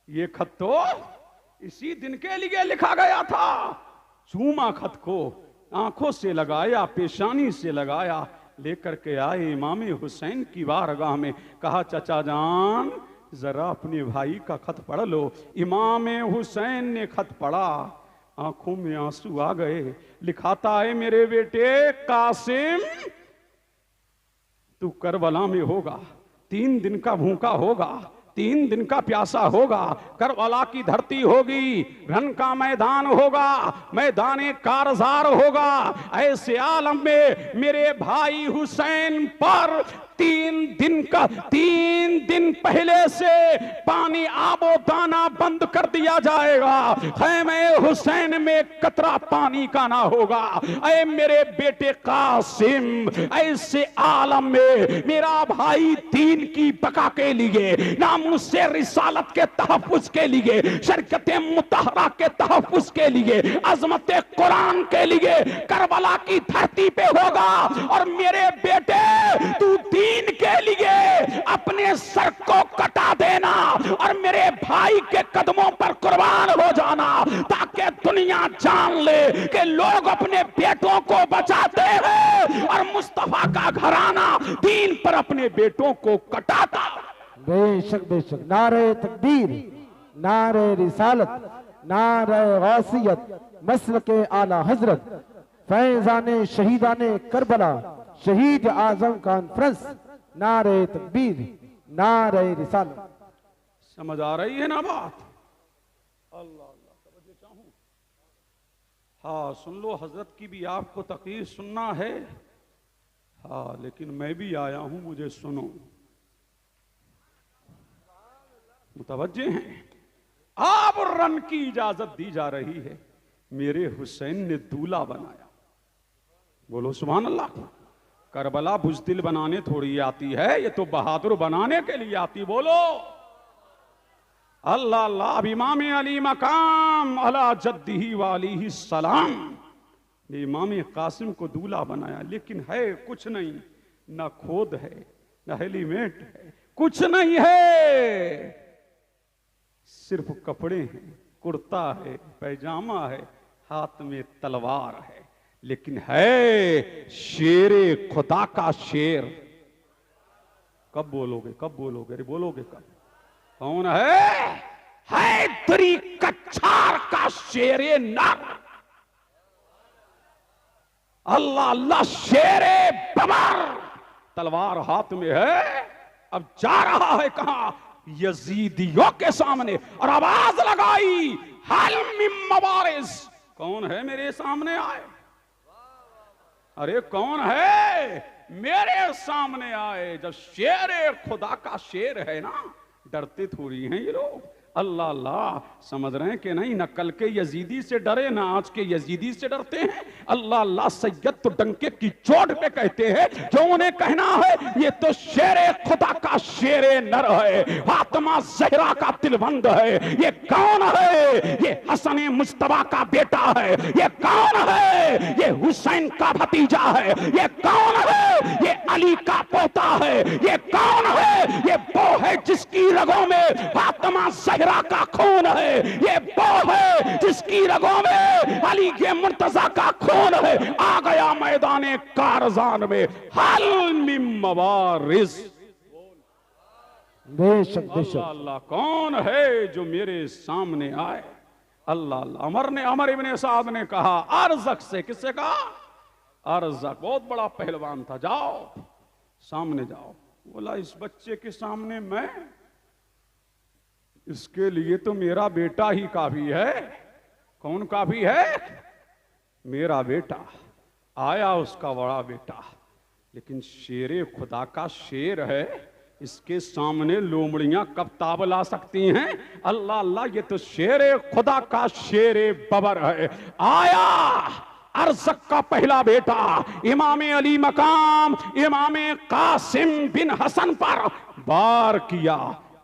ये खत तो इसी दिन के लिए लिखा गया था। चूमा खत को, आंखों से लगाया, पेशानी से लगाया, लेकर के आए इमाम हुसैन की बारगाह में। कहा, चचा जान जरा अपने भाई का खत पढ़ लो। इमाम हुसैन ने खत पढ़ा, आंखों में आंसू आ गए। लिखाता है, मेरे बेटे कासिम, तू करबला में होगा, 3 दिन का भूखा होगा, 3 दिन का प्यासा होगा, करबला की धरती होगी, रन का मैदान होगा, मैदान कारजार होगा। ऐसे आलम में मेरे भाई हुसैन पर 3 दिन पहले से पानी आबो दाना बंद कर दिया जाएगा। खैमे हुसैन में कतरा पानी का ना होगा। ऐ मेरे बेटे कासिम, ऐसे आलम में मेरा भाई दीन की बका के लिए, नाम से रिसालत के तहफ्फुज के लिए, शरीयत मुतहरा के तहफ्फुज के लिए, अजमत कुरान के लिए करबला की धरती पे होगा। और मेरे बेटे, तू दीन के लिए अपने सर को कटा देना और मेरे भाई के कदमों पर कुर्बान हो जाना, ताकि दुनिया जान ले कि लोग अपने बेटों को बचाते हैं और मुस्तफा का घराना दीन पर अपने बेटों को कटाता। बेशक बेशक। नारे तकबीर, नारे रिसालत, नारे गौसियत, मसलके आला हजरत, फैजाने शहीदाने करबला, शहीद आजम कॉन्फ्रेंस, नारे तकबीर, नारे रिसालत। समझ आ रही है ना बात? अल्लाह अल्लाह, समझे चाहूं। हाँ, सुन लो, हजरत की भी आपको तकरीर सुनना है। हाँ, लेकिन मैं भी आया हूं, मुझे सुनो, मुतवज्जे हैं। आप रन की इजाजत दी जा रही है। मेरे हुसैन ने दूल्हा बनाया। बोलो सुभान अल्लाह। करबला बुज़दिल बनाने थोड़ी आती है, ये तो बहादुर बनाने के लिए आती। बोलो अल्लाह अल्लाह। इमाम अली मकाम अला जद्दी वाली सलाम, इमाम कासिम को दूल्हा बनाया। लेकिन है कुछ नहीं, न खोद है, न हेलीमेट है, कुछ नहीं है, सिर्फ कपड़े हैं, कुर्ता है, पैजामा है, हाथ में तलवार है। लेकिन है शेरे खुदा का शेर। कब बोलोगे, कब बोलोगे? अरे बोलोगे कब? कौन है दरी कच्छार का शेरे नर। अल्लाह अल्लाह, शेरे बबर, तलवार हाथ में है। अब जा रहा है कहां? यजीदियों के सामने, और आवाज लगाई, हल मिन मवारिस। कौन है मेरे सामने आए? अरे कौन है मेरे सामने आए? जब शेर खुदा का शेर है ना, डरते थोड़ी हैं ये लोग। अल्लाह अल्लाह, समझ रहे हैं कि नहीं? न कल के यजीदी से डरे, न आज के यजीदी से डरते हैं। अल्लाह अल्लाह, सैयद तो डंके की चोट पे कहते हैं, जो उन्हें कहना है ये तो शेरे खुदा का शेरे नर है, फातिमा ज़हरा का तिलवंद है। ये कौन है? ये हसन मुस्तफा का बेटा है। ये कौन है? ये हुसैन का भतीजा है। ये कौन है? ये अली का पोता है। ये कौन है? ये वो है जिसकी रगों में फातिमा ज़हरा हिरा का खून है, ये वो है जिसकी रगों में अली के मुर्तजा का खून है। आ गया मैदाने कारजान में हल मिन मवारिस। बेशक अल्लाह बेशक। अल्लाह कौन है जो मेरे सामने आए। अल्लाह अल्लाह। अमर इब्ने साद ने कहा अरज़क से, किससे कहा? अरज़क बहुत बड़ा पहलवान था, जाओ सामने जाओ। बोला इस बच्चे के सामने मैं, इसके लिए तो मेरा बेटा ही काफी है। कौन काफी है? मेरा बेटा। आया उसका बड़ा बेटा, लेकिन शेरे खुदा का शेर है, इसके सामने लोमड़ियां कब ताब ला सकती हैं? अल्लाह अल्लाह, ये तो शेरे खुदा का शेरे बबर है। आया अरज़क का पहला बेटा इमाम अली मकाम इमाम कासिम बिन हसन पर वार किया।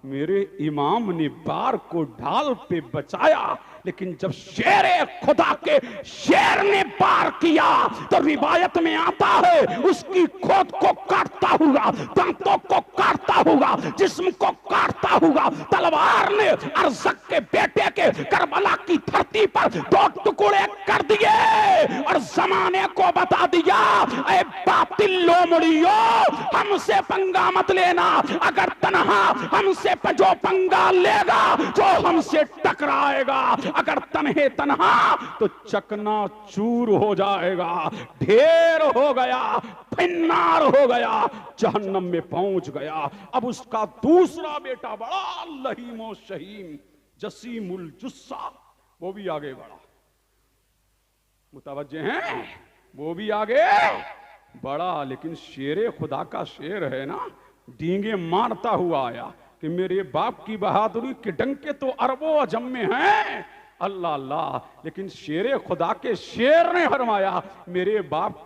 मेरे इमाम ने बार को ढाल पे बचाया, लेकिन जब शेरे खुदा के शेर ने वार किया तो रिवायत में आता है उसकी खोद को काटता हुआ, दांतों को काटता हुआ, जिस्म को काटता हुआ तलवार ने अरज़क के बेटे के करबला की धरती पर 2 टुकड़े कर दिए और जमाने को बता दिया, ऐ बातिल लोमड़ियो, हमसे पंगा मत लेना। अगर तन्हा हमसे जो पंगा लेगा, जो हमसे टकराएगा, अगर तन्हे तन्हा तो चकना चूर हो जाएगा, ढेर हो गया, फिन्नार हो गया, जहन्नम में पहुंच गया। अब उसका दूसरा बेटा बड़ा लहीमो शहीम जसीमुल जुस्सा, वो भी आगे बढ़ा। मुतवज्जे हैं? वो भी आगे बढ़ा, लेकिन शेरे खुदा का शेर है ना, डींगे मारता हुआ आया कि मेरे बाप की बहादुरी के डंके तो अरबों अजम में हैं। अल्लाह अल्लाह, लेकिन शेरे खुदा के शेर ने फरमाया मेरे बाप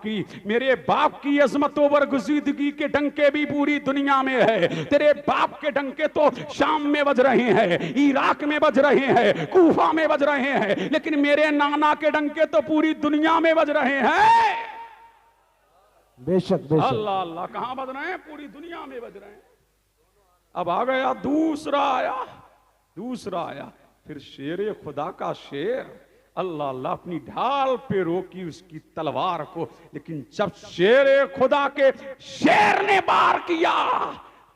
की अजमत व बरगुज़ीदगी के डंके भी पूरी दुनिया में है। तेरे बाप के डंके तो शाम में बज रहे हैं, इराक में बज रहे हैं, कूफा में बज रहे हैं, लेकिन मेरे नाना के डंके तो पूरी दुनिया में बज रहे हैं। बेशक बेशक। अल्लाह अल्लाह, कहां बज रहे हैं? पूरी दुनिया में बज रहे हैं। अब आ गया दूसरा आया, फिर शेरे खुदा का शेर। अल्लाह अल्लाह, अपनी ढाल पे रोकी उसकी तलवार को, लेकिन जब शेरे खुदा के शेर ने वार किया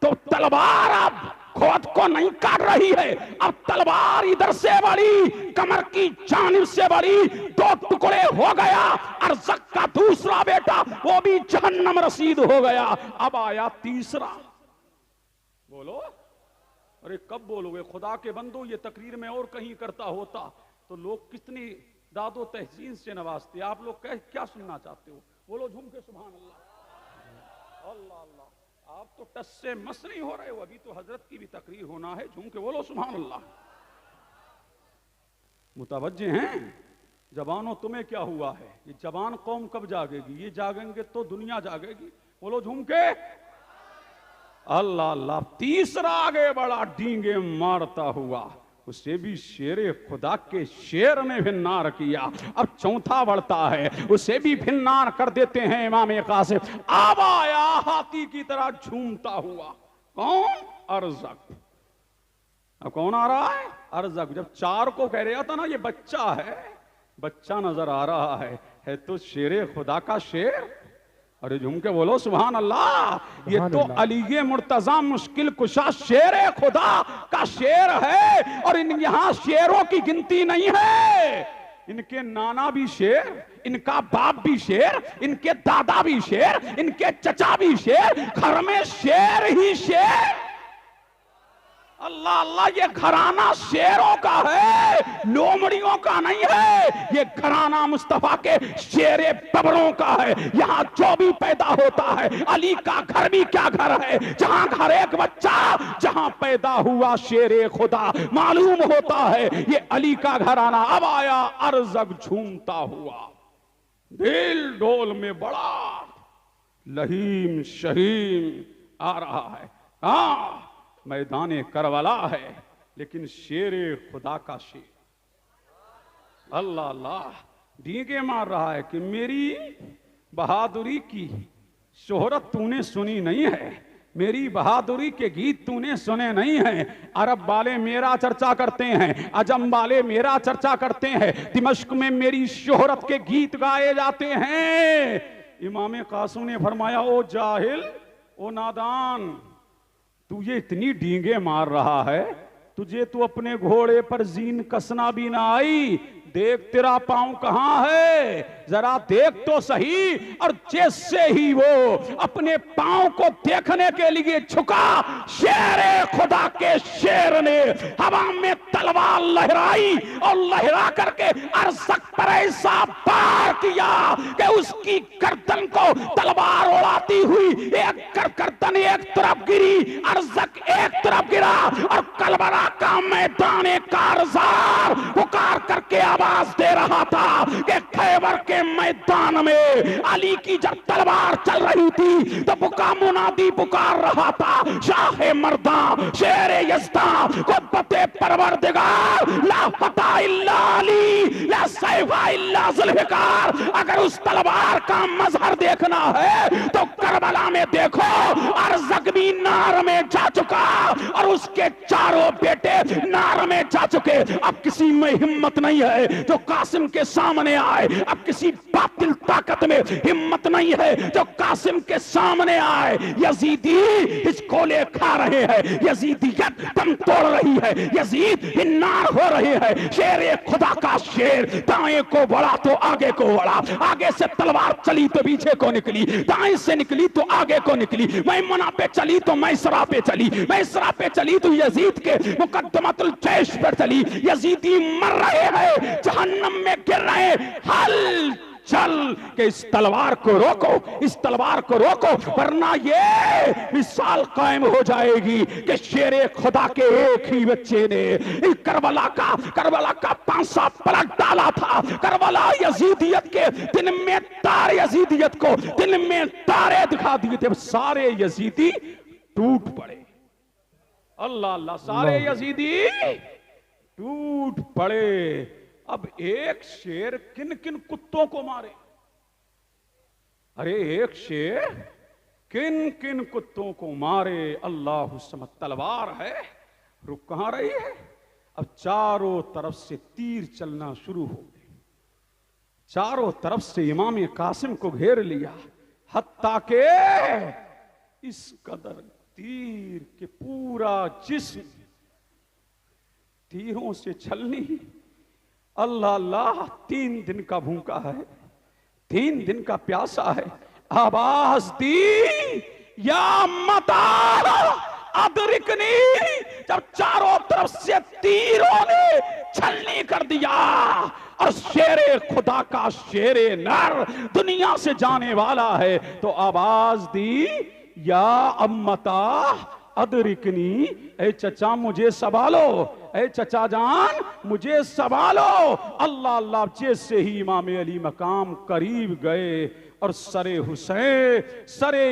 तो तलवार अब खोद को नहीं काट रही है, अब तलवार इधर से बड़ी, कमर की जानिब से बड़ी, 2 टुकड़े हो गया। अरज़क का दूसरा बेटा वो भी जहन्नम रसीद हो गया। अब आया तीसरा। बोलो, अरे कब बोलोगे? खुदा के बंदो, ये तकरीर में और कहीं करता होता तो लोग कितनी दादो तहसीन से नवाजते। आप लोग क्या सुनना चाहते हो? बोलो झूम के सुभान अल्लाह। अल्लाह अल्लाह, आप तो टस से मस नहीं हो रहे हो, अभी तो हजरत की भी तकरीर होना है। झूम के बोलो सुभान अल्लाह। मुतवज्जे हैं? जवानों, तुम्हें क्या हुआ है? ये जवान कौम कब जागेगी? ये जागेंगे तो दुनिया जागेगी। बोलो झूम के अल्लाह अल्लाह। तीसरा आगे बड़ा, डींगे मारता हुआ, उसे भी शेरे खुदा के शेर ने भिन्नार किया। अब चौथा बढ़ता है, उसे भी भिन्नार कर देते हैं इमाम कासिम। अब आया हाथी की तरह झूमता हुआ, कौन? अरज़क। अब कौन आ रहा है? अरज़क। जब 4 को कह रहा था ना ये बच्चा है, बच्चा नजर आ रहा है तो शेरे खुदा का शेर। अरे झूम के बोलो सुभान अल्लाह। ये तो अली मुर्तजा मुश्किल कुशा शेरे खुदा का शेर है। और यहाँ शेरों की गिनती नहीं है, इनके नाना भी शेर, इनका बाप भी शेर, इनके दादा भी शेर, इनके चचा भी शेर, घर में शेर ही शेर। अल्लाह अल्लाह, ये घराना शेरों का है, लोमड़ियों का नहीं है। ये घराना मुस्तफा के शेरे बबरों का है। यहाँ जो भी पैदा होता है, अली का घर भी क्या घर है, जहाँ हर एक बच्चा जहाँ पैदा हुआ शेरे खुदा मालूम होता है ये अली का घराना। अब आया अरज़क झूमता हुआ, दिल डोल में बड़ा लहीम शहीम आ रहा है। हाँ, मैदाने करबला है, लेकिन शेरे खुदा का शेर। अल्लाह अल्लाह, डींगे मार रहा है कि मेरी बहादुरी की शोहरत तूने सुनी नहीं है, मेरी बहादुरी के गीत तूने सुने नहीं हैं। अरब वाले मेरा चर्चा करते हैं, अजम वाले मेरा चर्चा करते हैं, दिमश्क में मेरी शोहरत के गीत गाए जाते हैं। इमाम कासिम ने फरमाया, ओ जाहिल, ओ नादान, तू ये इतनी डींगे मार रहा है, तुझे तो अपने घोड़े पर जीन कसना भी ना आई। देख तेरा पांव कहां है, जरा देख तो सही। और जैसे ही वो अपने पांव को देखने के लिए झुका, शेर खुदा के शेर ने हवा में तलवार लहराई और लहरा करके अरसक पर ऐसा पार किया कि उसकी गर्दन को तलवार उड़ाती हुई एक गर्दन एक तरफ गिरी, अरसक एक तरफ गिरा और कलबला का मैदान कारजार पुकार करके आवाज दे रहा था कि खैबर के मैदान में अली की जब तलवार चल रही थी तो पुका मुनादी पुकार रहा था, शाह मर्दा शेर यज़्दा कुव्वते परवरदिगार ला फता इल्ला अली ला सैफा इल्ला ज़ुल्फ़िकार। अगर उस तलवार का मजहर देखना है तो करबला में देखो, अरज़क भी नार में जा चुका और उसके चारों बेटे नार में जा चुके। अब किसी में हिम्मत नहीं है जो कासिम के सामने आए, अब किसी बातिल ताकत में हिम्मत नहीं है जो कासिम के सामने आए। यजीदी हिचकोले खा रहे हैं, यजीदियत दम तोड़ रही है, यजीद हिन्नार हो रहे हैं। शेर खुदा का शेर दाएं को बढ़ा तो आगे को बढ़ा, आगे से तलवार चली तो पीछे को निकली, दाएं से निकली तो आगे को निकली, मैमना पे चली तो मैसरा पे चली, मैसरा पे चली तो यजीद के मुकद्दमतुल जैश पर चली। यजीदी मर रहे हैं, जहन्नम में गिर रहे हैं। हल चल के इस तलवार को रोको, इस तलवार को रोको, वरना ये मिसाल कायम हो जाएगी कि शेरे खुदा के एक ही बच्चे ने करबला का पांसा पलट डाला था। करबला यजीदियत के दिन में तारे, यजीदियत को दिन में तारे दिखा दिए थे, सारे यजीदी टूट पड़े। अल्लाह अल्लाह, सारे यजीदी टूट पड़े। अब एक शेर किन किन कुत्तों को मारे, अरे एक शेर किन किन कुत्तों को मारे। अल्लाह समद, तलवार है, रुक कहां रही है। अब चारों तरफ से तीर चलना शुरू हो गए, चारों तरफ से इमाम कासिम को घेर लिया, हत्ता के इस कदर तीर के पूरा जिस्म तीरों से छलनी। अल्लाह अल्लाह, 3 दिन का भूखा है, 3 दिन का प्यासा है। आवाज दी, या मता अदरिकनी। जब चारों तरफ से तीरों ने छलनी कर दिया और शेरे खुदा का शेरे नर दुनिया से जाने वाला है तो आवाज दी, या अम्मता अदरिकनी, ए चचा मुझे संभालो, ए चचा जान मुझे संभालो। अल्लाह अल्लाह, जैसे ही इमाम अली मकाम करीब गए और सरे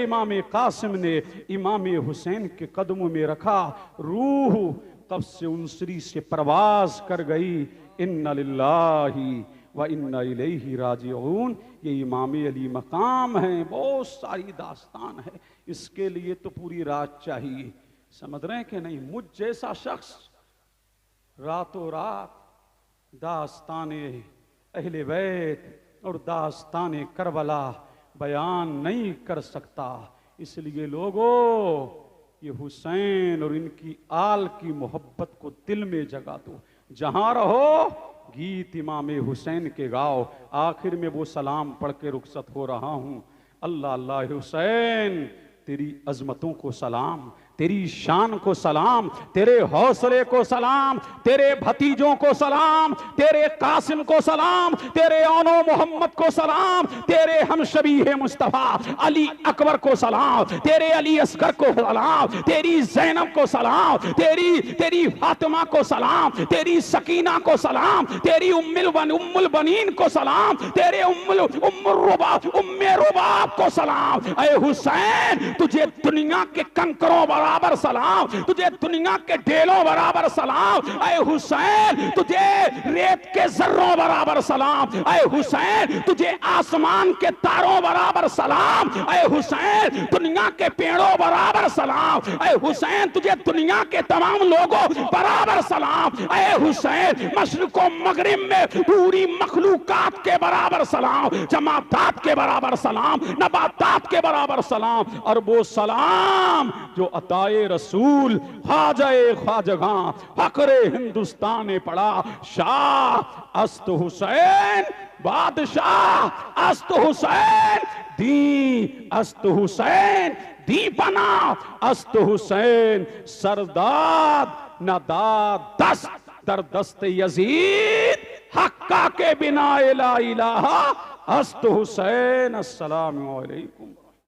इमाम कासिम ने इमाम हुसैन के कदमों में रखा, रूह तब से उनसरी से परवाज कर गई। इन्ना लिल्लाही व इन्ना इलैहि राजिऊन। ये इमाम अली मकाम है, बहुत सारी दास्तान है, इसके लिए तो पूरी रात चाहिए, समझ रहे हैं कि नहीं। मुझ जैसा शख्स रातों रात दास्ताने अहले बैत और दास्ताने करबला बयान नहीं कर सकता। इसलिए लोगों, ये हुसैन और इनकी आल की मोहब्बत को दिल में जगा दो, जहां रहो गीत इमाम हुसैन के गाओ। आखिर में वो सलाम पढ़ के रुखसत हो रहा हूं। अल्लाह अल्लाह, हुसैन तेरी अजमतों को सलाम, तेरी शान को सलाम, तेरे हौसले को सलाम, तेरे भतीजों को सलाम, तेरे कासिम को सलाम, तेरे औनो मोहम्मद को सलाम, तेरे हमशबीह मुस्तफा अली अकबर को सलाम, तेरे अली असगर को सलाम, तेरी जैनब को सलाम, तेरी फातिमा को सलाम, तेरी सकीना को सलाम, तेरी उम्मुल बनीन को सलाम, तेरे उम्मे रुबाब को सलाम। ऐ हुसैन, तुझे दुनिया के कंकरों वाला बराबर सलाम, तुझे दुनिया के ढेलों बराबर सलाम, ऐ हुसैन तुझे रेत के जर्रों बराबर सलाम, ऐ हुसैन तुझे आसमान के तारों बराबर सलाम, ऐ हुसैन दुनिया के पेड़ों बराबर सलाम, ऐ हुसैन तुझे दुनिया के तमाम लोगों बराबर सलाम, ऐ हुसैन मशरिको मगरिब में पूरी मखलूकात के बराबर सलाम, जमातात के बराबर सलाम, नबातात के बराबर सलाम, और वो सलाम जो अताए रसूल ख्वाजाए ख्वाजगां फकरे हिंदुस्तान ने पढ़ा, शाह अस्त हुसैन बादशाह अस्त हुसैन दी अस्त हुसैन दीपना अस्त हुसैन सरदाद नदाद दस्त दर दस्त यजीद हक्का के बिना इला इलाहा अस्त हुसैन। अस्सलामु अलैकुम।